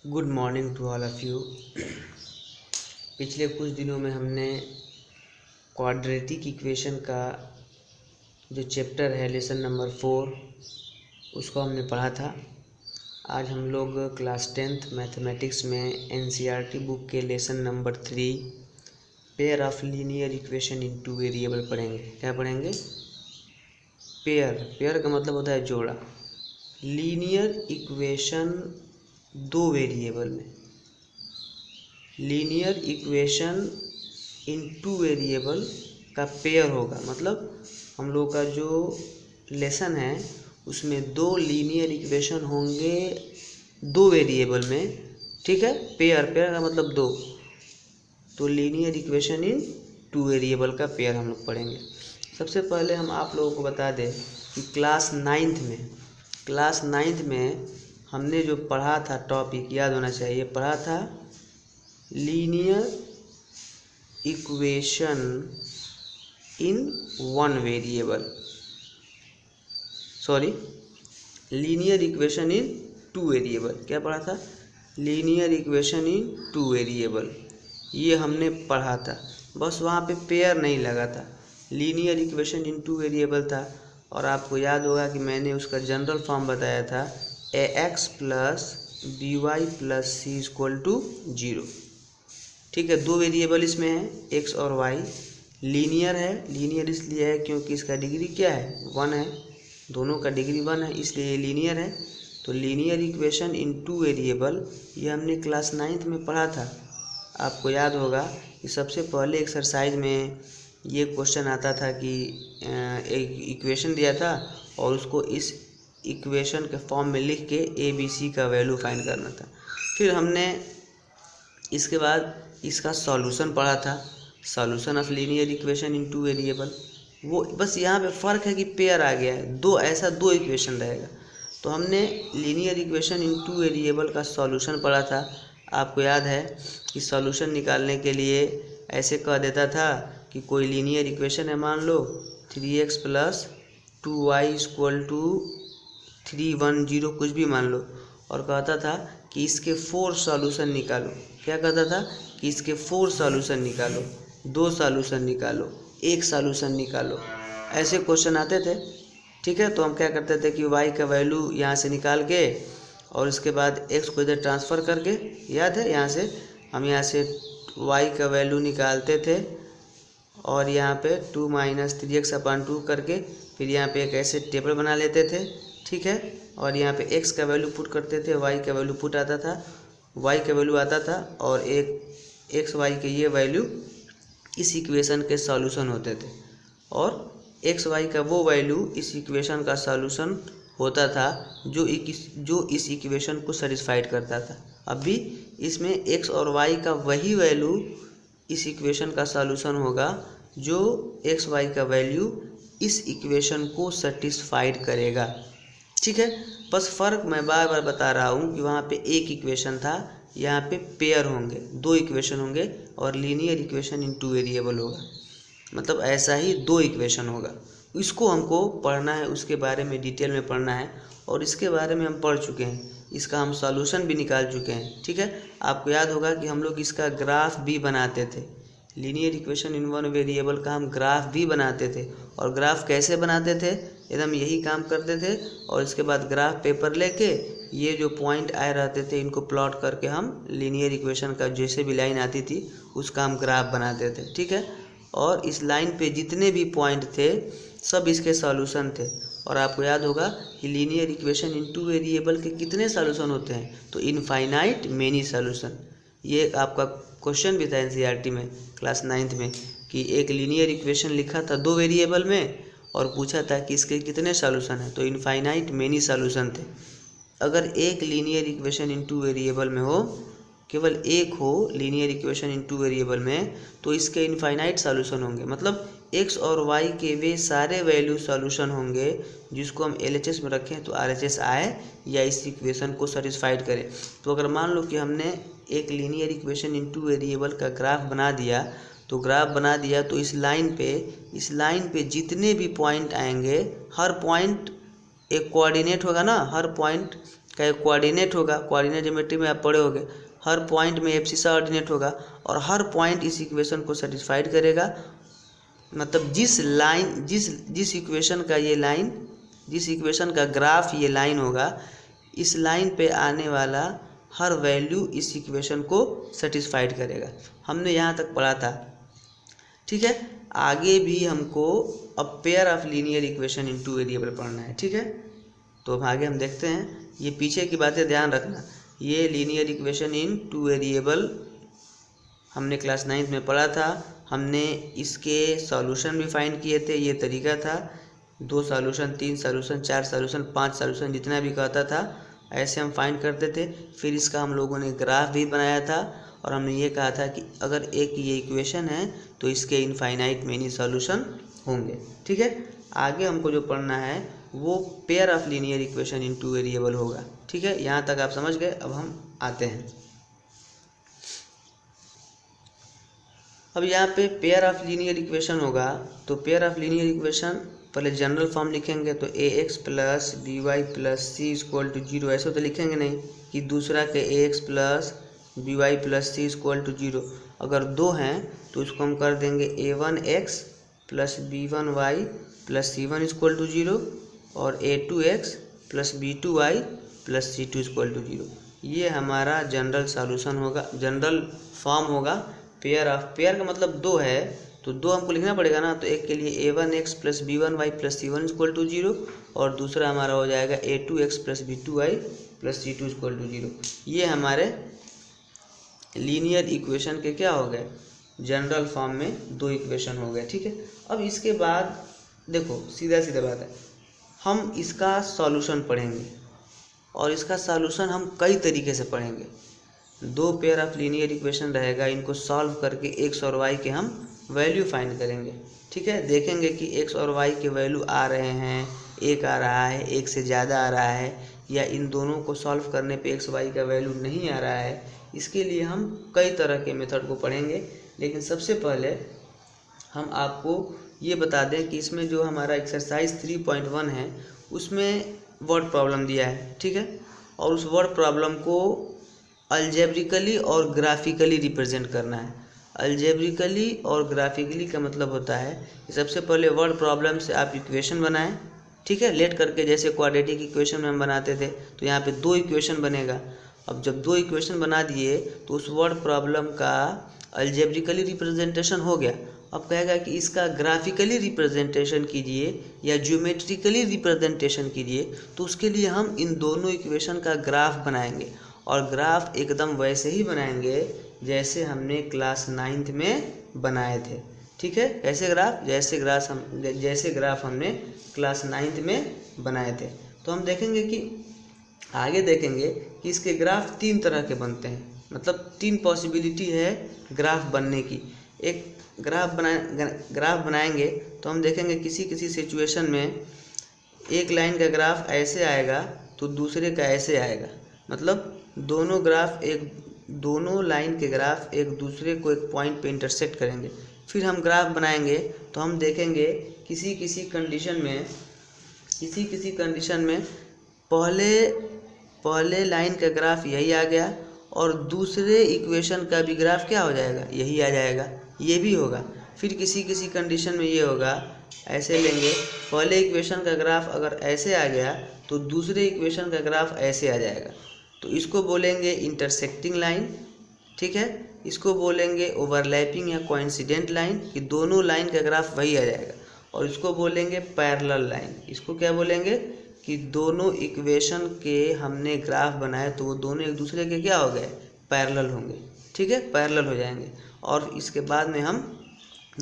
Good morning to all of you. पिछले कुछ दिनों में हमने क्वाड्रेटिक इक्वेशन का जो चैप्टर है लेसन नंबर 4 उसको हमने पढ़ा था। आज हम लोग क्लास 10th मैथमेटिक्स में एनसीईआरटी बुक के lesson number 3 pair of linear equation in two variable पढ़ेंगे। क्या पढ़ेंगे? पेयर का मतलब होता है जोड़ा। लीनियर इक्वेशन दो वेरिएबल में, linear equation in two variable का पेयर होगा। मतलब हम लोग का जो लेसन है उसमें दो लीनियर इक्वेशन होंगे दो वेरिएबल में, ठीक है। पेयर का मतलब दो, तो linear equation in two variable का पेयर हम लोग पढ़ेंगे। सबसे पहले हम आप लोगों को बता दें कि क्लास नाइन्थ में हमने जो पढ़ा था टॉपिक याद होना चाहिए, पढ़ा था linear equation in one variable, linear equation in two variable. क्या पढ़ा था? Linear equation in two variable, ये हमने पढ़ा था। बस वहाँ पे पेयर नहीं लगा था, linear equation in two variable था। और आपको याद होगा कि मैंने उसका जनरल फॉर्म बताया था ax plus b y plus c equal to 0, ठीक है। दो वेरिएबल इसमें है x और y। लीनियर है, लीनियर इसलिए है क्योंकि इसका डिग्री क्या है? 1 है, दोनों का डिग्री 1 है, इसलिए ये लीनियर है। तो linear equation in two variable ये हमने क्लास 9th में पढ़ा था। आपको याद होगा कि सबसे पहले एक्सरसाइज में ये क्वेश्चन आता था कि एक इक्वेशन दिया था और उसको इस इक्वेशन के फॉर्म में लिख के ए बी सी का वैल्यू फाइंड करना था। फिर हमने इसके बाद इसका सॉल्यूशन पढ़ा था, solution of linear equation in two variable. वो बस यहाँ पे फ़र्क है कि पेयर आ गया है, दो इक्वेशन रहेगा। तो हमने linear equation in two variable का सॉल्यूशन पढ़ा था। आपको याद है कि सॉल्यूशन निकालने के लिए ऐसे कह देता था कि कोई लीनियर इक्वेशन है, मान लो 3x plus 2y equal to 310 कुछ भी मान लो, और कहता था कि इसके 4 सॉल्यूशन निकालो। क्या कहता था? कि इसके 4 सॉल्यूशन निकालो, 2 सॉल्यूशन निकालो, 1 सॉल्यूशन निकालो, ऐसे क्वेश्चन आते थे, ठीक है। तो हम क्या करते थे कि y का वैल्यू यहाँ से निकाल के और इसके बाद x को इधर ट्रांसफ़र करके, याद है, यहाँ से हम यहाँ से y का वैल्यू निकालते थे और यहाँ पे 2 - 3x/2 करके फिर यहाँ पे एक ऐसे टेबल बना लेते थे, ठीक है। और यहाँ पे x का वैल्यू पुट करते थे, y का वैल्यू पुट आता था, y का वैल्यू आता था और एक x y के ये वैल्यू इस इक्वेशन के सॉल्यूशन होते थे। और x y का वो वैल्यू इस इक्वेशन का सॉल्यूशन होता था जो इस इक्वेशन को सेटिस्फाइड करता था। अब भी इसमें x और y का वही वैल्यू इस इक्वेशन का सॉल्यूशन होगा जो x y का वैल्यू इस इक्वेशन को सेटिस्फाइड करेगा, ठीक है। बस फ़र्क मैं बार बार बता रहा हूँ कि वहाँ पे एक इक्वेशन था, यहाँ पे पेयर होंगे, दो इक्वेशन होंगे और linear equation in two variable होगा। मतलब ऐसा ही दो इक्वेशन होगा, इसको हमको पढ़ना है, उसके बारे में डिटेल में पढ़ना है। और इसके बारे में हम पढ़ चुके हैं, इसका हम सॉल्यूशन भी निकाल चुके हैं, ठीक है। आपको याद होगा कि हम लोग इसका ग्राफ भी बनाते थे, linear equation in one variable का हम ग्राफ भी बनाते थे। और ग्राफ कैसे बनाते थे? एकदम यही काम करते थे और इसके बाद ग्राफ पेपर लेके ये जो पॉइंट आए रहते थे इनको प्लॉट करके हम लीनियर इक्वेशन का जैसे भी लाइन आती थी उसका हम ग्राफ बनाते थे, ठीक है। और इस लाइन पे जितने भी पॉइंट थे सब इसके सॉल्यूशन थे। और आपको याद होगा कि linear equation in two variable के कितने सॉल्यूशन होते हैं? तो इनफाइनाइट मेनी सॉल्यूशन। ये आपका क्वेश्चन भी था एनसीईआरटी में क्लास 9th में कि एक लीनियर इक्वेशन लिखा था दो वेरिएबल में और पूछा था कि इसके कितने सॉल्यूशन हैं, तो इनफाइनाइट मेनी सॉल्यूशन थे। अगर एक linear equation in two variable में हो, केवल एक हो linear equation in two variable में, तो इसके इनफाइनाइट सॉल्यूशन होंगे। मतलब x और y के वे सारे वैल्यू सॉल्यूशन होंगे जिसको हम LHS में रखें तो RHS आए या इस इक्वेशन को सेटिस्फाइड करे। तो अगर मान लो कि हमने एक linear equation in two variable का ग्राफ बना दिया, तो इस लाइन पे जितने भी पॉइंट आएंगे, हर पॉइंट एक कोऑर्डिनेट होगा ना, हर पॉइंट का कोऑर्डिनेट होगा, कोऑर्डिनेट ज्योमेट्री में आप पढ़े होगे, हर पॉइंट में एब्सिसा ऑर्डिनेट होगा और हर पॉइंट इस इक्वेशन को सेटिस्फाइड करेगा। मतलब जिस इक्वेशन का ये लाइन, जिस इक्वेशन का ग्राफ ये लाइन होगा, इस लाइन पे आने वाला हर वैल्यू इस इक्वेशन को सेटिस्फाइड करेगा। हमने यहाँ तक पढ़ा था, ठीक है। आगे भी हमको अब pair of linear equation in two variable पढ़ना है, ठीक है। तो अब आगे हम देखते हैं, ये पीछे की बातें ध्यान रखना। ये linear equation in two variable हमने क्लास 9th में पढ़ा था। हमने इसके सॉल्यूशन भी फाइंड किए थे, ये तरीका था, 2 सॉल्यूशन, 3 सॉल्यूशन, 4 सॉल्यूशन, 5 सॉल्यूशन, जितना भी कहता था ऐसे हम फाइंड करते थे। फिर इसका हम लोगों ने ग्राफ भी बनाया था और हमने ये कहा था कि अगर एक ये इक्वेशन है तो इसके इनफाइनाइट मेनी सॉल्यूशन होंगे, ठीक है। आगे हमको जो पढ़ना है वो pair of linear equation in two variable होगा, ठीक है। यहाँ तक आप समझ गए। अब हम आते हैं, अब यहाँ पे पेयर ऑफ लीनियर इक्वेशन होगा। तो पेयर ऑफ लीनियर इक्वेशन पहले जनरल फॉर्म लिखेंगे तो ax plus b y plus c equal to 0, ऐसे तो लिखेंगे नहीं कि दूसरा के ax plus b y plus c equal to 0। अगर 2 हैं तो उसको हम कर देंगे a1x plus b1y plus c1 equal to 0 और a2x plus b2y plus c2 equal to 0। ये हमारा जनरल सॉल्यूशन होगा, जनरल फॉर्म होगा पेयर ऑफ। पेयर का मतलब 2 है तो 2 हमको लिखना पड़ेगा ना। तो एक के लिए a1x plus b1y plus c1 equal to 0 और दूसरा हमारा हो जाएगा a2x plus b2y plus c2 equal to 0। ये हमारे लीनियर इक्वेशन के क्या हो गए, जनरल फॉर्म में 2 इक्वेशन हो गए, ठीक है। अब इसके बाद देखो सीधा सीधा बात है, हम इसका सॉल्यूशन पढ़ेंगे और इसका सॉल्यूशन हम कई तरीके से पढ़ेंगे। 2 पेयर ऑफ लीनियर इक्वेशन रहेगा, इनको सॉल्व करके x और y के हम वैल्यू फाइंड करेंगे, ठीक है। देखेंगे कि x और y के वैल्यू आ रहे हैं, 1 आ रहा है, 1 से ज़्यादा आ रहा है, या इन दोनों को सॉल्व करने पे x y का वैल्यू नहीं आ रहा है। इसके लिए हम कई तरह के मेथड को पढ़ेंगे, लेकिन सबसे पहले हम आपको ये बता दें कि इसमें जो हमारा एक्सरसाइज 3.1 है उसमें वर्ड प्रॉब्लम दिया है, ठीक है। और उस वर्ड प्रॉब्लम को अलजेब्रिकली और ग्राफिकली रिप्रेजेंट करना है। अलजेब्रिकली और ग्राफिकली का मतलब होता है कि सबसे पहले वर्ड प्रॉब्लम से आप इक्वेशन बनाएं, ठीक है, लेट करके, जैसे क्वाड्रेटिक इक्वेशन में हम बनाते थे। तो यहाँ पे 2 इक्वेशन बनेगा। अब जब 2 इक्वेशन बना दिए तो उस वर्ड प्रॉब्लम का अलजेब्रिकली रिप्रेजेंटेशन हो गया। अब कहेगा कि इसका ग्राफिकली रिप्रेजेंटेशन कीजिए या ज्योमेट्रिकली रिप्रेजेंटेशन कीजिए। तो उसके लिए हम इन दोनों इक्वेशन का ग्राफ बनाएंगे और ग्राफ एकदम वैसे ही बनाएंगे जैसे हमने क्लास 9th में बनाए थे, ठीक है। कैसे ग्राफ, जैसे ग्राफ हमने क्लास 9th में बनाए थे। तो हम देखेंगे कि आगे देखेंगे कि इसके ग्राफ 3 तरह के बनते हैं, मतलब 3 पॉसिबिलिटी है ग्राफ बनने की। एक ग्राफ बनाएंगे तो हम देखेंगे किसी सिचुएशन में एक लाइन का ग्राफ ऐसे आएगा तो दूसरे का ऐसे आएगा, मतलब दोनों लाइन के ग्राफ एक दूसरे को एक पॉइंट पे इंटरसेक्ट करेंगे। फिर हम ग्राफ बनाएंगे तो हम देखेंगे किसी कंडीशन में पहले लाइन का ग्राफ यही आ गया और दूसरे इक्वेशन का भी ग्राफ क्या हो जाएगा, यही आ जाएगा, ये भी होगा। फिर किसी कंडीशन में ये होगा, ऐसे लेंगे, पहले इक्वेशन का ग्राफ अगर ऐसे आ गया तो दूसरे इक्वेशन का ग्राफ ऐसे आ जाएगा। तो इसको बोलेंगे इंटरसेक्टिंग लाइन, ठीक है। इसको बोलेंगे ओवरलैपिंग या कोइंसिडेंट लाइन, कि दोनों लाइन का ग्राफ वही आ जाएगा। और इसको बोलेंगे पैरेलल लाइन। इसको क्या बोलेंगे कि दोनों इक्वेशन के हमने ग्राफ बनाए तो वो दोनों एक दूसरे के क्या हो गए, पैरेलल होंगे, ठीक है, पैरेलल हो जाएंगे। और इसके बाद में हम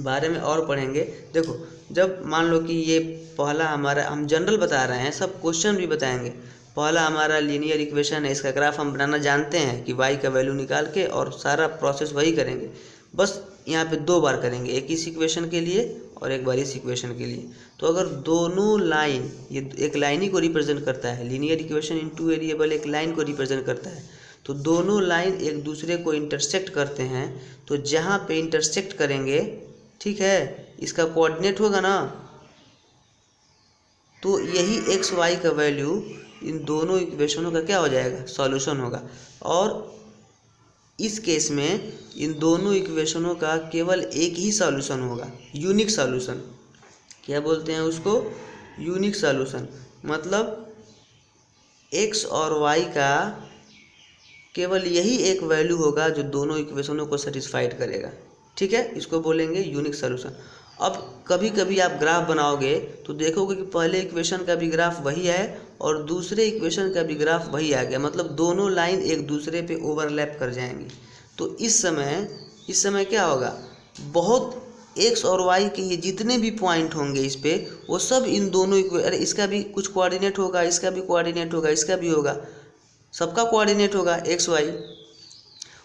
बारे में और पढ़ेंगे। देखो, जब मान लो कि ये पहला हमारा, हम जनरल बता रहे हैं, सब क्वेश्चन भी बताएंगे। पहला हमारा लीनियर इक्वेशन है, इसका ग्राफ हम बनाना जानते हैं कि y का वैल्यू निकाल के, और सारा प्रोसेस वही करेंगे। बस यहाँ पे 2 बार करेंगे, एक इस इक्वेशन के लिए और एक बार इस इक्वेशन के लिए। तो अगर दोनों लाइन, ये एक लाइन ही को रिप्रेजेंट करता है, linear equation in two variable एक लाइन को रिप्रेजेंट करता है, तो दोनों लाइन एक दूसरे को इंटरसेक्ट करते हैं। तो जहाँ पे इंटरसेक्ट करेंगे, ठीक है, इसका कोऑर्डिनेट होगा ना, तो यही एक्स वाई का वैल्यू इन दोनों इक्वेशनों का क्या हो जाएगा, सॉल्यूशन होगा। और इस केस में इन दोनों इक्वेशनों का केवल एक ही सॉल्यूशन होगा, यूनिक सॉल्यूशन। क्या बोलते हैं उसको, यूनिक सॉल्यूशन। मतलब x और y का केवल यही एक वैल्यू होगा जो दोनों इक्वेशनों को सेटिस्फाइड करेगा, ठीक है, इसको बोलेंगे यूनिक सॉल्यूशन। अब कभी कभी आप ग्राफ बनाओगे तो देखोगे कि पहले इक्वेशन का भी ग्राफ वही है और दूसरे इक्वेशन का भी ग्राफ वही आ गया, मतलब दोनों लाइन एक दूसरे पे ओवरलैप कर जाएंगी। तो इस समय क्या होगा, बहुत एक्स और वाई के ये जितने भी पॉइंट होंगे इस पे, वो सब इन दोनों अरे इसका भी कुछ कोऑर्डिनेट होगा, इसका भी कोऑर्डिनेट होगा, इसका भी होगा, सबका कोऑर्डिनेट होगा एक्स वाई,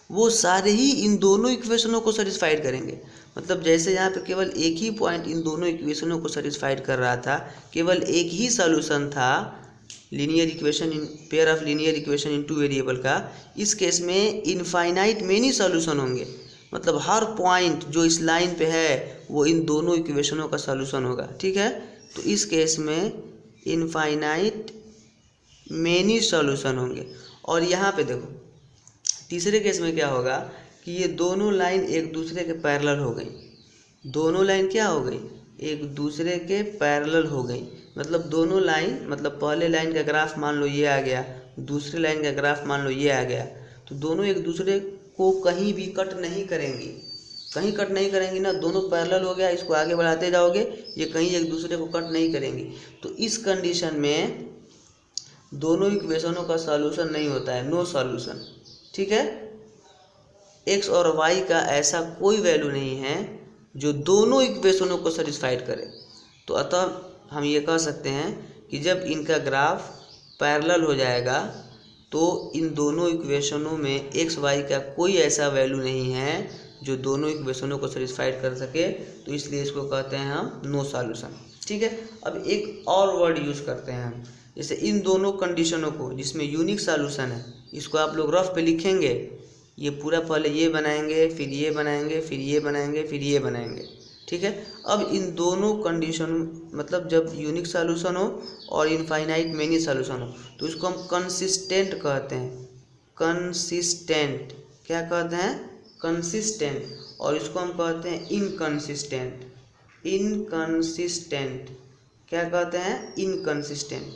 वो सारे ही इन दोनों इक्वेशनों को सेटिस्फाइड करेंगे। मतलब जैसे यहाँ पे केवल एक ही पॉइंट इन दोनों इक्वेशनों को सेटिस्फाइड कर रहा था, केवल एक ही सॉल्यूशन था linear equation in pair of linear equation in two variable का। इस केस में इनफाइनाइट मेनी सॉल्यूशन होंगे, मतलब हर पॉइंट जो इस लाइन पे है वो इन दोनों इक्वेशनों का सॉल्यूशन होगा, ठीक है। तो इस केस में इनफाइनाइट मेनी सॉल्यूशन होंगे। और यहाँ पे देखो तीसरे केस में क्या होगा कि ये दोनों लाइन एक दूसरे के पैरेलल हो गई, दोनों लाइन क्या हो गई, एक दूसरे के पैरेलल हो गई। मतलब दोनों लाइन, मतलब पहले लाइन का ग्राफ मान लो ये आ गया, दूसरे लाइन का ग्राफ मान लो ये आ गया, तो दोनों एक दूसरे को कहीं भी कट नहीं करेंगी, कहीं कट नहीं करेंगी ना, दोनों पैरेलल हो गया, इसको आगे बढ़ाते जाओगे ये कहीं एक दूसरे को कट नहीं करेंगी। तो इस कंडीशन में दोनों इक्वेशनों का सॉल्यूशन नहीं होता है, नो सॉल्यूशन, ठीक है। एक्स और वाई का ऐसा कोई वैल्यू नहीं है जो दोनों इक्वेशनों को सेटिस्फाइड करे। तो अतः हम ये कह सकते हैं कि जब इनका ग्राफ पैरेलल हो जाएगा तो इन दोनों इक्वेशनों में एक्स वाई का कोई ऐसा वैल्यू नहीं है जो दोनों इक्वेशनों को सेटिस्फाइड कर सके, तो इसलिए इसको कहते हैं हम नो सॉल्यूशन, ठीक है। अब एक और वर्ड यूज़ करते हैं हम, जैसे इन दोनों कंडीशनों को जिसमें यूनिक सॉल्यूशन है, इसको आप लोग रफ पे लिखेंगे, ये पूरा पहले ये बनाएंगे, फिर ये बनाएंगे, फिर ये बनाएंगे, फिर ये बनाएंगे, ठीक है। अब इन दोनों कंडीशन, मतलब जब यूनिक सॉल्यूशन हो और इनफाइनाइट मेनी सॉल्यूशन हो तो इसको हम कंसिस्टेंट कहते हैं, कंसिस्टेंट, क्या कहते हैं, कंसिस्टेंट। और इसको हम कहते हैं इनकंसिस्टेंट, इनकंसिस्टेंट, क्या कहते हैं, inconsistent.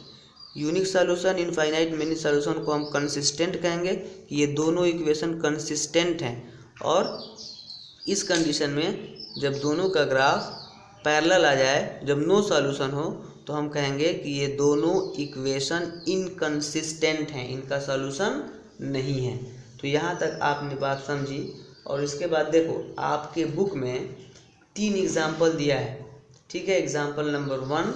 Unique solution infinite many solution को हम कंसिस्टेंट कहेंगे कि ये दोनों इक्वेशन कंसिस्टेंट हैं। और इस कंडीशन में जब दोनों का ग्राफ पैरेलल आ जाए, जब नो सॉल्यूशन हो, तो हम कहेंगे कि ये दोनों इक्वेशन इनकंसिस्टेंट हैं, इनका सॉल्यूशन नहीं है। तो यहाँ तक आपने बात समझी। और इसके बाद देखो आपके बुक में 3 एग्जाम्पल दिया है, ठीक है, एग्जाम्पल नंबर 1,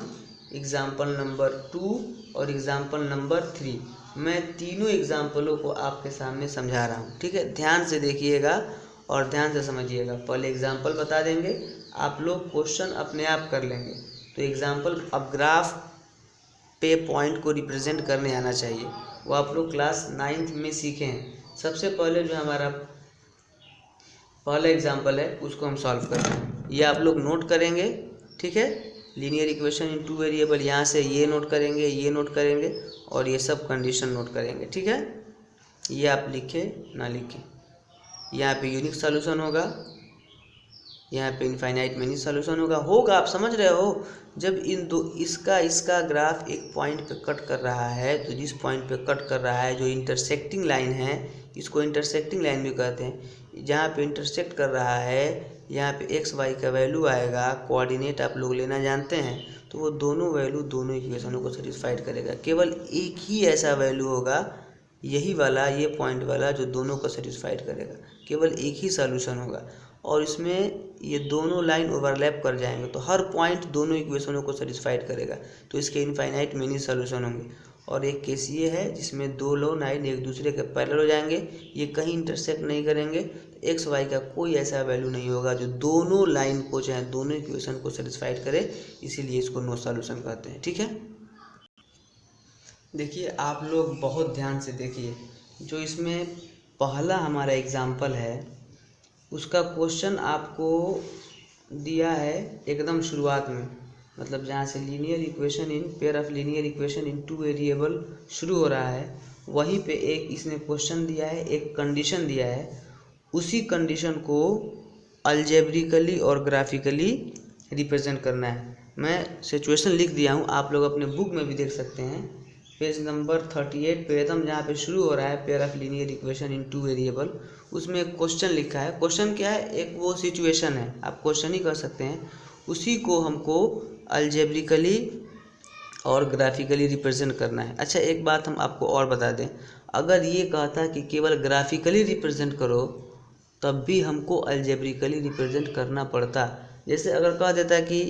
एग्जाम्पल नंबर 2 और एग्जाम्पल नंबर 3। मैं तीनों एग्जाम्पलों को आपके सामने समझा रहा हूँ, ठीक है। ध्यान से देखिएगा और ध्यान से समझिएगा। पहले एग्जाम्पल बता देंगे, आप लोग क्वेश्चन अपने आप कर लेंगे। तो एग्जाम्पल, अब ग्राफ पे पॉइंट को रिप्रेजेंट करने आना चाहिए, वो आप लोग क्लास 9th में सीखे हैं। सबसे पहले जो हमारा पहला एग्जाम्पल है उसको हम सॉल्व करते हैं, ये आप लोग नोट करेंगे, ठीक है। Linear equation in two variable, यहाँ से ये नोट करेंगे, ये नोट करेंगे और ये सब कंडीशन नोट करेंगे, ठीक है। ये आप लिखे ना लिखें, यहाँ पे यूनिक सॉल्यूशन होगा, यहाँ पे इनफाइनाइट मेनी सॉल्यूशन होगा, आप समझ रहे हो। जब इन दो इसका ग्राफ एक पॉइंट पे कट कर रहा है, तो जिस पॉइंट पे कट कर रहा है जो इंटरसेक्टिंग लाइन है, इसको इंटरसेक्टिंग लाइन भी कहते हैं, जहाँ पे इंटरसेक्ट कर रहा है यहाँ पे एक्स वाई का वैल्यू आएगा, कोऑर्डिनेट आप लोग लेना जानते हैं, तो वो दोनों वैल्यू दोनों इक्वेशनों को सेटिस्फाइड करेगा। केवल एक ही ऐसा वैल्यू होगा, यही वाला, ये पॉइंट वाला, जो दोनों को सेटिस्फाइड करेगा, केवल एक ही सॉल्यूशन होगा। और इसमें ये दोनों लाइन ओवरलैप कर जाएंगे, तो हर पॉइंट दोनों इक्वेशनों को सेटिस्फाइड करेगा, तो इसके इनफाइनाइट मेनी सॉल्यूशन होंगे। और एक केस ये है जिसमें दो लाइन एक दूसरे के पैरेलल हो जाएंगे, ये कहीं इंटरसेक्ट नहीं करेंगे, तो एक्स वाई का कोई ऐसा वैल्यू नहीं होगा जो दोनों लाइन को, चाहे दोनों इक्वेशन को सेटिस्फाइड करे, इसीलिए इसको नो सॉल्यूशन कहते हैं, ठीक है। देखिए आप लोग बहुत ध्यान से देखिए, जो इसमें पहला हमारा एग्जाम्पल है उसका क्वेश्चन आपको दिया है एकदम शुरुआत में, मतलब जहाँ से linear equation in pair of linear equation in two variable शुरू हो रहा है, वहीं पे एक इसने क्वेश्चन दिया है, एक कंडीशन दिया है, उसी कंडीशन को अलजेब्रिकली और ग्राफिकली रिप्रेजेंट करना है। मैं सिचुएशन लिख दिया हूँ, आप लोग अपने बुक में भी देख सकते हैं, पेज नंबर 38 पे एकदम जहाँ पे शुरू हो रहा है pair of linear equation in two variable, उसमें एक क्वेश्चन लिखा है। क्वेश्चन क्या है? एक वो सिचुएशन है, आप क्वेश्चन ही कर सकते हैं, उसी को हमको अलजेब्रिकली और ग्राफिकली रिप्रेजेंट करना है। अच्छा, एक बात हम आपको और बता दें, अगर ये कहता कि केवल ग्राफिकली रिप्रेजेंट करो तब भी हमको अलजेब्रिकली रिप्रेजेंट करना पड़ता। जैसे अगर कह देता कि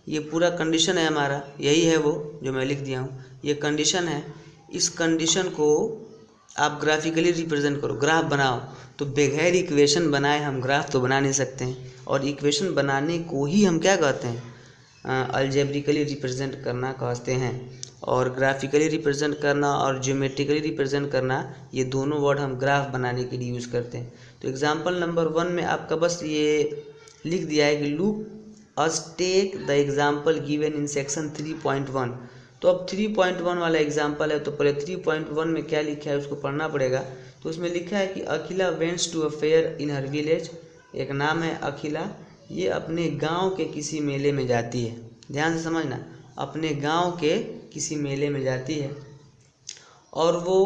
ये पूरा कंडीशन है हमारा, यही है वो जो मैं लिख दिया हूँ, ये कंडीशन है, इस कंडीशन को आप ग्राफिकली रिप्रेजेंट करो, ग्राफ बनाओ, तो बगैर इक्वेशन बनाए हम ग्राफ तो बना नहीं सकते हैं। और इक्वेशन बनाने को ही हम क्या कहते हैं? अलजेब्रिकली रिप्रेजेंट करना कहते हैं। और ग्राफिकली रिप्रेजेंट करना और ज्योमेट्रिकली रिप्रेजेंट करना, ये दोनों वर्ड हम ग्राफ बनाने के लिए यूज़ करते हैं। तो एग्जांपल नंबर 1 में आपका बस ये लिख दिया है कि look us take the example given in section 3.1। तो अब 3.1 वाला एग्जाम्पल है, तो पहले 3.1 में क्या लिखा है उसको पढ़ना पड़ेगा। तो उसमें लिखा है कि Akhila wents to a fair in her village. एक नाम है अखिला, ये अपने गांव के किसी मेले में जाती है। ध्यान से समझना, अपने गांव के किसी मेले में जाती है और वो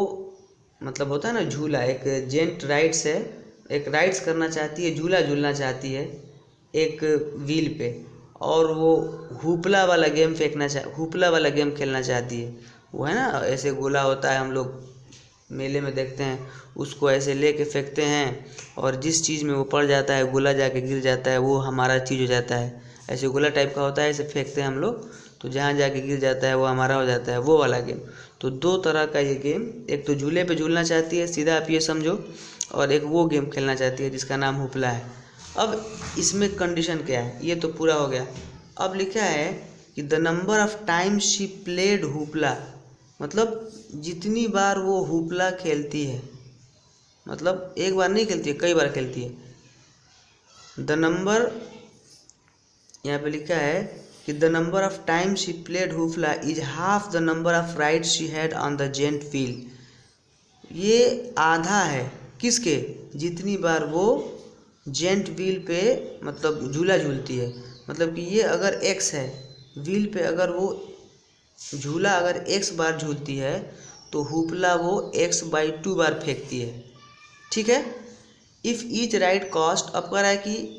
मतलब होता है ना झूला, एक जेंट राइड्स है, एक राइड्स करना चाहती है, झूला झूलना चाहती है एक व्हील पे, और वो हुपला वाला गेम हुपला वाला गेम खेलना चाहती है। वो है ना, ऐसे गोला होता है, हम लोग मेले में देखते हैं, उसको ऐसे लेके फेंकते हैं और जिस चीज़ में वो पड़ जाता है, गोला जाके गिर जाता है, वो हमारा चीज़ हो जाता है। ऐसे गोला टाइप का होता है, ऐसे फेंकते हैं हम लोग, तो जहाँ जाके गिर जाता है वो हमारा हो जाता है, वो वाला गेम। तो दो तरह का ये गेम, एक तो झूले पे झूलना चाहती है, सीधा आप ये समझो, और एक वो गेम खेलना चाहती है जिसका नाम हुपला है। अब इसमें कंडीशन क्या है? ये तो पूरा हो गया। अब लिखा है कि the number of times she played hoopla, मतलब जितनी बार वो हुपला खेलती है, मतलब एक बार नहीं खेलती है, कई बार खेलती है। द नंबर, यहाँ पे लिखा है कि the number of times she played hoopla is half the number of rides she had on the giant wheel. ये आधा है किसके? जितनी बार वो जेंट व्हील पे मतलब झूला झूलती है। मतलब कि ये अगर x है, व्हील पे अगर वो झूला अगर x बार झूलती है तो हुपला वो x/2 बार फेंकती है। ठीक है। इफ़ ईच राइड कॉस्ट, अब कह रहा है कि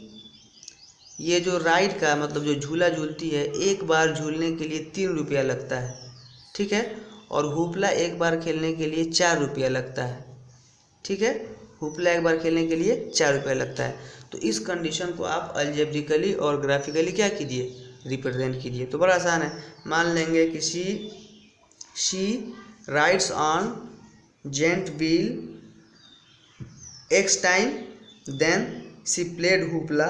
ये जो राइड का मतलब जो झूला झूलती है, एक बार झूलने के लिए 3 रुपया लगता है। ठीक है। और हुपला एक बार खेलने के लिए 4 रुपया लगता है। ठीक है। हुपला एक बार खेलने के लिए 4 रुपया लगता है। तो इस कंडीशन को आप अलजेब्रिकली और ग्राफिकली क्या कीजिए? रिप्रेजेंट कीजिए। तो बड़ा आसान है। मान लेंगे कि she rides on giant wheel x time, then she played hoopla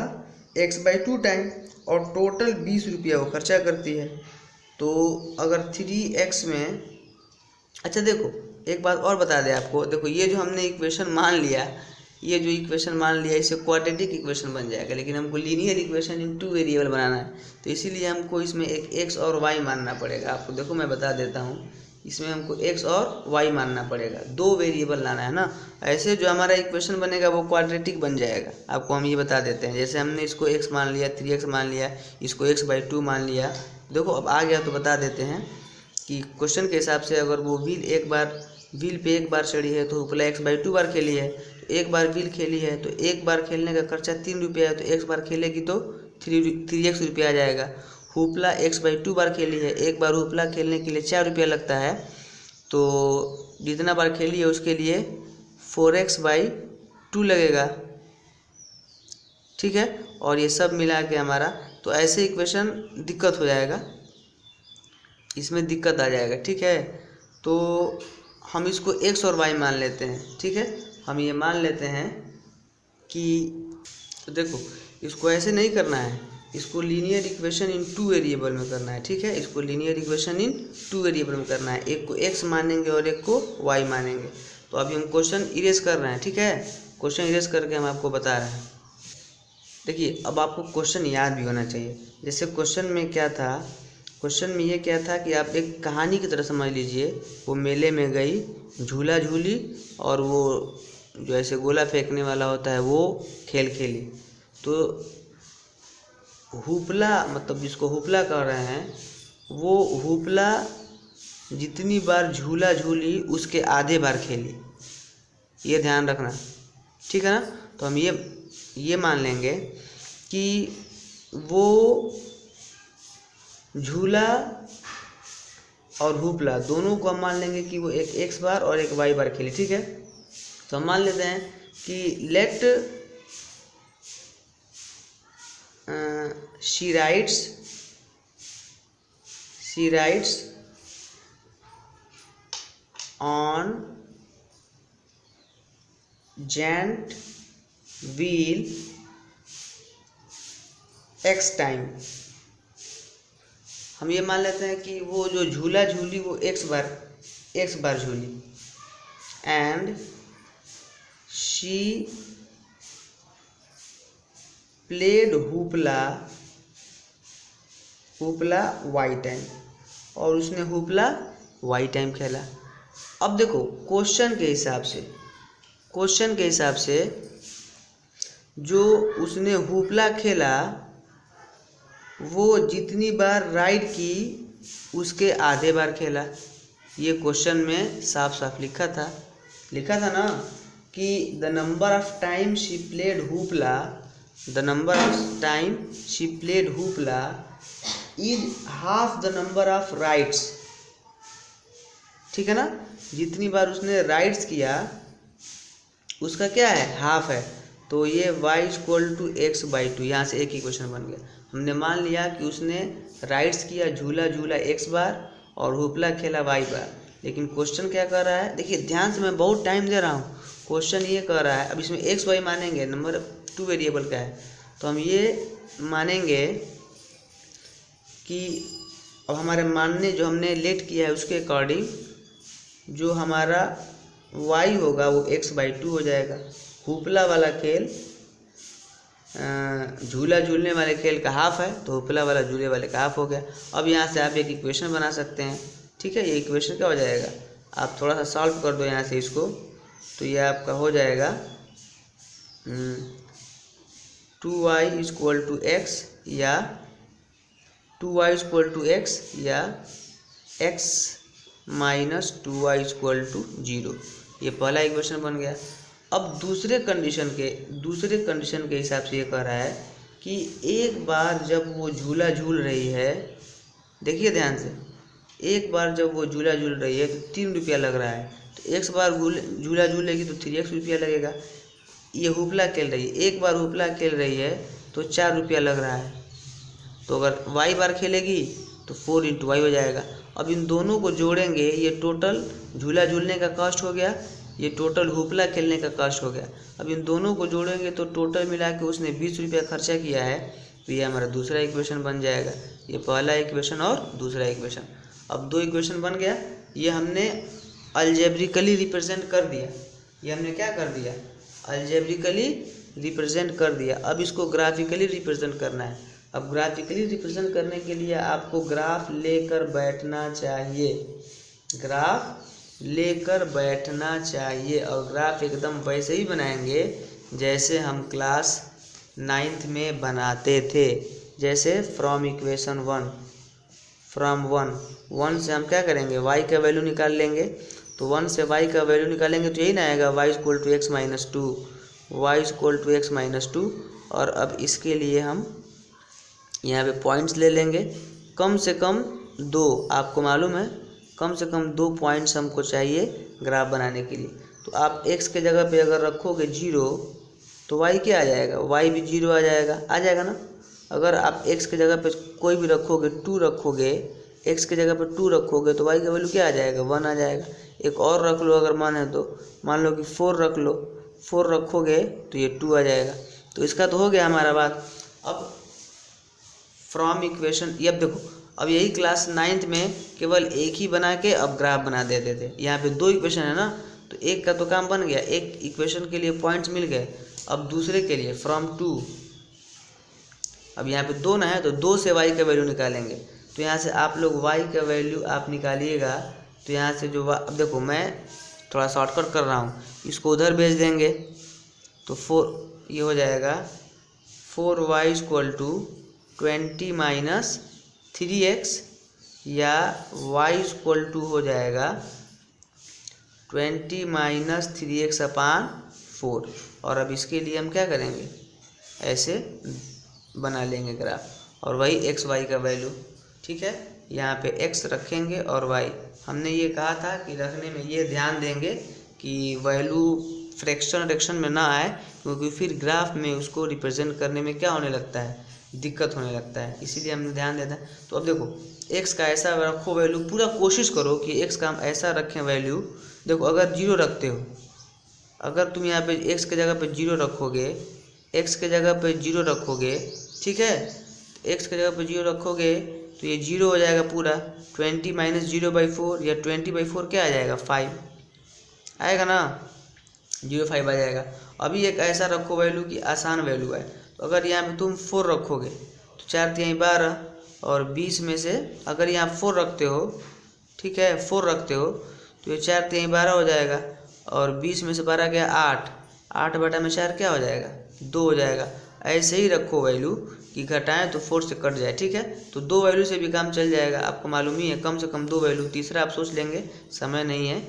x/2 time, और टोटल 20 रुपया वो खर्चा करती है। तो अगर 3x में, अच्छा देखो एक बात और बता दें आपको, देखो ये जो हमने इक्वेशन मान लिया, ये जो इक्वेशन मान लिया, इसे क्वाड्रेटिक इक्वेशन बन जाएगा, लेकिन हमको linear equation in two variable बनाना है, तो इसीलिए हमको इसमें एक x और y मानना पड़ेगा। आपको देखो मैं बता देता हूँ, इसमें हमको x और y मानना पड़ेगा, 2 वेरिएबल लाना है ना। ऐसे जो हमारा इक्वेशन बनेगा वो क्वाड्रेटिक बन जाएगा। आपको हम ये बता देते हैं, जैसे हमने इसको x मान लिया, 3x मान लिया, इसको x/2 मान लिया। देखो अब आ गया तो बता देते हैं कि क्वेश्चन के हिसाब से अगर वो व्हील पे एक बार चढ़ी है तो हुपला x/2 बार खेली है, तो एक बार व्हील खेली है तो एक बार खेलने का खर्चा 3 रुपया है, तो x बार खेलेगी तो 3x रुपया आ जाएगा। हुपला x/2 बार खेली है, एक बार हुपला खेलने के लिए 4 रुपया लगता है, तो जितना बार खेली है उसके लिए 4x/2 लगेगा। ठीक है। और ये सब मिला के हमारा, तो ऐसे इक्वेशन दिक्कत हो जाएगा, इसमें दिक्कत आ जाएगा। ठीक है। तो हम इसको x और y मान लेते हैं। ठीक है। हम ये मान लेते हैं कि, तो देखो इसको ऐसे नहीं करना है, इसको linear equation in two variable में करना है। ठीक है। इसको linear equation in two variable में करना है, एक को x मानेंगे और एक को y मानेंगे। तो अभी हम क्वेश्चन इरेज कर रहे हैं। ठीक है। क्वेश्चन इरेज करके हम आपको बता रहे हैं। देखिए अब आपको क्वेश्चन याद भी होना चाहिए। जैसे क्वेश्चन में क्या था, क्वेश्चन में ये क्या था कि आप एक कहानी की तरह समझ लीजिए। वो मेले में गई, झूला झूली और वो जो ऐसे गोला फेंकने वाला होता है वो खेल खेली। तो हुपला, मतलब जिसको हुपला कह रहे हैं, वो हुपला जितनी बार झूला झूली उसके आधे बार खेली। ये ध्यान रखना, ठीक है ना। तो हम ये मान लेंगे कि वो झूला और हुपला दोनों को हम मान लेंगे कि वो एक एक्स बार और एक वाई बार खेली, ठीक है। तो हम मान लेते हैं कि let she rides on giant wheel x time. हम ये मान लेते हैं कि वो जो झूला झूली वो एक्स बार झूली, and she played hoopla y time, और उसने हुपला वाई टाइम खेला। अब देखो क्वेश्चन के हिसाब से जो उसने हुपला खेला वो जितनी बार राइड की उसके आधे बार खेला। ये क्वेश्चन में साफ साफ लिखा था ना कि the number of time she played hoopla is half the number of rides, ठीक है ना। जितनी बार उसने राइड्स किया उसका क्या है, हाफ है। तो ये y = x/2, यहाँ से एक ही क्वेश्चन बन गया। हमने मान लिया कि उसने राइड्स किया झूला x बार और हुपला खेला y बार, लेकिन क्वेश्चन क्या कर रहा है, देखिए ध्यान से, मैं बहुत टाइम दे रहा हूँ। क्वेश्चन ये कर रहा है, अब इसमें x y मानेंगे, नंबर 2 वेरिएबल का है, तो हम ये मानेंगे कि अब हमारे मानने जो हमने लेट किया है उसके अकॉर्डिंग जो हमारा y होगा वो x/2 हो जाएगा। हुपला वाला खेल झूला झूलने वाले खेल का हाफ है, तो हुपला वाला झूले वाले का हाफ हो गया। अब यहाँ से आप एक इक्वेशन बना सकते हैं, ठीक है। ये इक्वेशन क्या हो जाएगा, आप थोड़ा सा सॉल्व कर दो यहाँ से इसको, तो ये आपका हो जाएगा 2y = x या 2y = x या x - 2y = 0। ये पहला इक्वेशन बन गया। अब दूसरे कंडीशन के हिसाब से ये कह रहा है कि एक बार जब वो झूला झूल रही है, देखिए ध्यान से, एक बार जब वो झूला झूल रही है तो 3 रुपया लग रहा है। तो x बार झूला झूलेगी तो 3x रुपया लगेगा। ये हुपला खेल रही है, एक बार हुपला खेल रही है तो 4 रुपया लग रहा है। तो अगर y बार खेलेगी तो 4 × y हो जाएगा। अब इन दोनों को जोड़ेंगे, ये टोटल झूला झूलने का कॉस्ट हो गया, ये टोटल हुपला खेलने का कॉस्ट हो गया। अब इन दोनों को जोड़ेंगे तो टोटल मिला के उसने 20 रुपया खर्चा किया है, तो ये हमारा दूसरा इक्वेशन बन जाएगा। ये पहला इक्वेशन और दूसरा इक्वेशन। अब 2 इक्वेशन बन गया। ये हमने अलजेब्रिकली रिप्रेजेंट कर दिया। ये हमने क्या कर दिया, अलजेब्रिकली रिप्रेजेंट कर दिया। अब इसको ग्राफिकली रिप्रेजेंट करना है। अब ग्राफिकली रिप्रेजेंट करने के लिए आपको ग्राफ लेकर बैठना चाहिए, और ग्राफ एकदम वैसे ही बनाएंगे जैसे हम क्लास 9th में बनाते थे। जैसे फ्रॉम इक्वेशन 1 से हम क्या करेंगे, y का वैल्यू निकाल लेंगे। तो 1 से y का वैल्यू निकालेंगे तो यही ना आएगा, y = x - 2। और अब इसके लिए हम यहाँ पे पॉइंट्स ले लेंगे, कम से कम 2, आपको मालूम है कम से कम 2 पॉइंट्स हमको चाहिए ग्राफ बनाने के लिए। तो आप x के जगह पे अगर रखोगे 0 तो y क्या आ जाएगा, y भी 0 आ जाएगा ना। अगर आप x के जगह पे कोई भी रखोगे, 2 रखोगे, x के जगह पे 2 रखोगे तो y का वैल्यू क्या आ जाएगा, 1 आ जाएगा। एक और रख लो अगर माने तो, मान लो कि 4 रख लो, 4 रखोगे तो ये 2 आ जाएगा। तो इसका तो हो गया हमारा बात। अब फ्रॉम इक्वेशन, ये अब देखो, अब यही क्लास 9th में केवल एक ही बना के अब ग्राफ बना देते थे। यहाँ पे 2 इक्वेशन है ना, तो एक का तो काम बन गया, एक इक्वेशन के लिए पॉइंट्स मिल गए। अब दूसरे के लिए फ्रॉम 2, अब यहाँ पे 2 ना है तो 2 से y का वैल्यू निकालेंगे। तो यहाँ से आप लोग y का वैल्यू आप निकालिएगा। तो यहाँ से जो अब देखो मैं थोड़ा शॉर्टकट कर रहा हूँ, इसको उधर भेज देंगे तो 4 ये हो जाएगा 4y equal to 20 minus 3x या y इक्वल टू हो जाएगा 20 माइनस 3x अपान 4। और अब इसके लिए हम क्या करेंगे, ऐसे बना लेंगे ग्राफ और वही x y का वैल्यू, ठीक है। यहाँ पे x रखेंगे और y, हमने ये कहा था कि रखने में ये ध्यान देंगे कि वैल्यू फ्रैक्शन में ना आए, क्योंकि फिर ग्राफ में उसको रिप्रेजेंट करने में क्या होने लगता है, दिक्कत होने लगता है, इसीलिए हमने ध्यान देता है। तो अब देखो x का ऐसा रखो वैल्यू, पूरा कोशिश करो कि x का हम ऐसा रखें वैल्यू। देखो अगर 0 रखते हो, अगर तुम यहाँ पे x के जगह पे 0 रखोगे, x के जगह पे 0 रखोगे, ठीक है, x के जगह पे 0 रखोगे तो ये 0 हो जाएगा पूरा। 20 माइनस 0/4 या 20/4 क्या आ जाएगा, 5 आएगा ना, 0.5 आ जाएगा। अभी एक ऐसा रखो वैल्यू कि आसान वैल्यू है। तो अगर यहाँ पे तुम 4 रखोगे तो 4 3 12 और 20 में से अगर यहाँ 4 रखते हो, ठीक है, 4 रखते हो तो ये 4 3 12 हो जाएगा और 20 में से 12 गया 8, 8 बटा में 4 क्या हो जाएगा, 2 हो जाएगा। ऐसे ही रखो वैल्यू कि घटाएं तो 4 से कट जाए, ठीक है। तो 2 वैल्यू से भी काम चल जाएगा, आपको मालूम ही है, कम से कम 2 वैल्यू। तीसरा आप सोच लेंगे, समय नहीं है,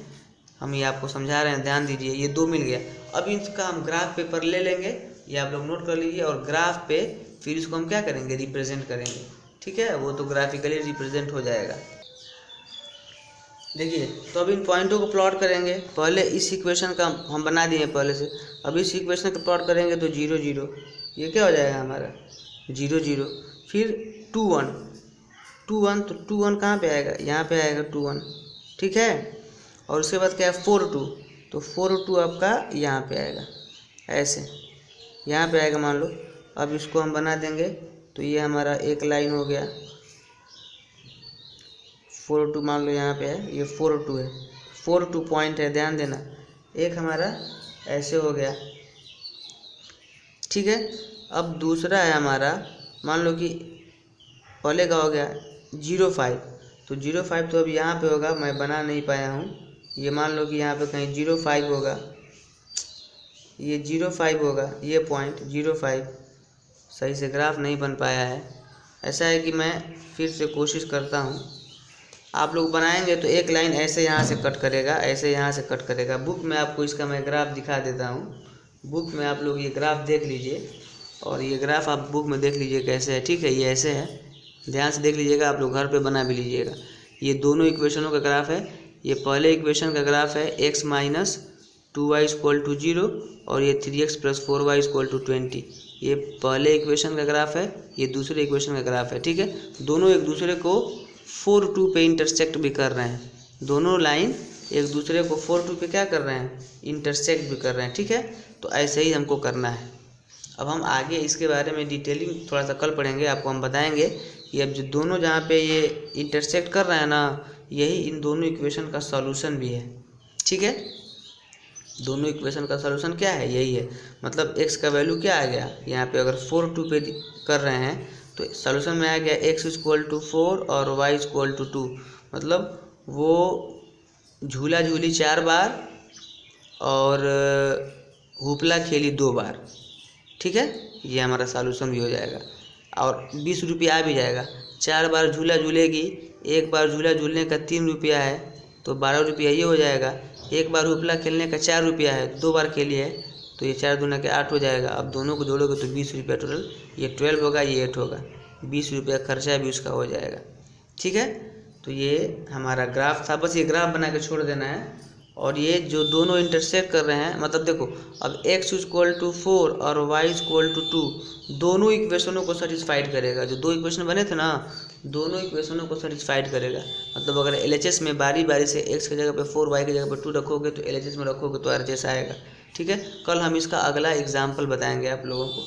हम ये आपको समझा रहे हैं, ध्यान दीजिए। ये 2 मिल गया। अब इसका हम ग्राफ पेपर ले लेंगे, ये आप लोग नोट कर लीजिए, और ग्राफ पे फिर इसको हम क्या करेंगे, रिप्रेजेंट करेंगे, ठीक है। वो तो ग्राफिकली रिप्रेजेंट हो जाएगा। देखिए तो अब इन पॉइंटों को प्लॉट करेंगे। पहले इस इक्वेशन का हम बना दिए पहले से, अब इस इक्वेशन का प्लॉट करेंगे तो 0 0, ये क्या हो जाएगा हमारा 0 0, फिर 2 1 2 1, तो 2 1 कहाँ पे आएगा, यहाँ पे आएगा 2 1, ठीक है। और उसके बाद क्या है 4 2, तो 4 2 आपका यहाँ पे आएगा, ऐसे यहाँ पे आएगा मान लो। अब इसको हम बना देंगे तो ये हमारा एक लाइन हो गया। 4 2 मान लो यहाँ पे है, ये 4 2 है, 4 2 पॉइंट है, ध्यान देना। एक हमारा ऐसे हो गया, ठीक है। अब दूसरा है हमारा, मान लो कि पहले का हो गया 0 5, तो 0 5 तो अब यहाँ पे होगा, मैं बना नहीं पाया हूँ। ये मान लो कि यहाँ पे कहीं 0 5 होगा, ये 0 5 होगा, ये पॉइंट 0 5, सही से ग्राफ नहीं बन पाया है। ऐसा है कि मैं फिर से कोशिश करता हूँ। आप लोग बनाएंगे तो एक लाइन ऐसे यहाँ से कट करेगा, ऐसे यहाँ से कट करेगा। बुक में आपको इसका मैं ग्राफ दिखा देता हूँ, बुक में आप लोग ये ग्राफ देख लीजिए, और ये ग्राफ आप बुक में देख लीजिए कैसे है, ठीक है। ये ऐसे है, ध्यान से देख लीजिएगा, आप लोग घर पे बना भी लीजिएगा। ये दोनों इक्वेशनों का ग्राफ है। ये पहले इक्वेशन का ग्राफ है x minus 2y equal to 0 और ये 3x plus 4y equal to 20। ये पहले इक्वेशन का ग्राफ है, ये दूसरे इक्वेशन का ग्राफ है, ठीक है। दोनों एक दूसरे को 4 2 पे इंटरसेक्ट भी कर रहे हैं, दोनों लाइन एक दूसरे को 4 2 पे क्या कर रहे हैं, इंटरसेक्ट भी कर रहे हैं, ठीक है। तो ऐसे ही हमको करना है। अब हम आगे इसके बारे में डिटेलिंग थोड़ा सा कल पढ़ेंगे, आपको हम बताएंगे कि अब जो दोनों जहाँ पे ये इंटरसेक्ट कर रहे हैं ना, यही इन दोनों इक्वेशन का सॉल्यूशन भी है, ठीक है। दोनों इक्वेशन का सॉल्यूशन क्या है, यही है। मतलब x का वैल्यू क्या आ गया, यहाँ पे अगर 4 2 पे कर रहे हैं तो सॉल्यूशन में आ गया x इक्वल टू 4 और y इक्वल टू 2। मतलब वो झूला झूली 4 बार और हुपला खेली 2 बार, ठीक है। ये हमारा सॉल्यूशन भी हो जाएगा और 20 रुपया आ भी जाएगा। 4 बार झूला झूलेगी, एक बार झूला झूलने का 3 रुपया है तो 12 रुपया ये हो जाएगा। एक बार हुपला खेलने का 4 रुपया है, 2 बार खेली है तो ये 4 दूना के 8 हो जाएगा। अब दोनों को जोड़ोगे तो 20 रुपया टोटल, ये 12 होगा, ये 8 होगा, 20 रुपया खर्चा भी उसका हो जाएगा, ठीक है। तो ये हमारा ग्राफ था, बस ये ग्राफ बना के छोड़ देना है। और ये जो दोनों इंटरसेक्ट कर रहे हैं, मतलब देखो अब x इक्वल टू 4 और y इक्वल टू 2 दोनों इक्वेशनों को सेटिस्फाइड करेगा। जो 2 इक्वेशन बने थे ना, दोनों इक्वेशनों को सेटिस्फाइड करेगा। मतलब अगर LHS में बारी बारी से x की जगह पे 4 y की जगह पे 2 रखोगे तो LHS में रखोगे तो RHS आएगा, ठीक है। कल हम इसका अगला एग्जाम्पल बताएंगे आप लोगों को।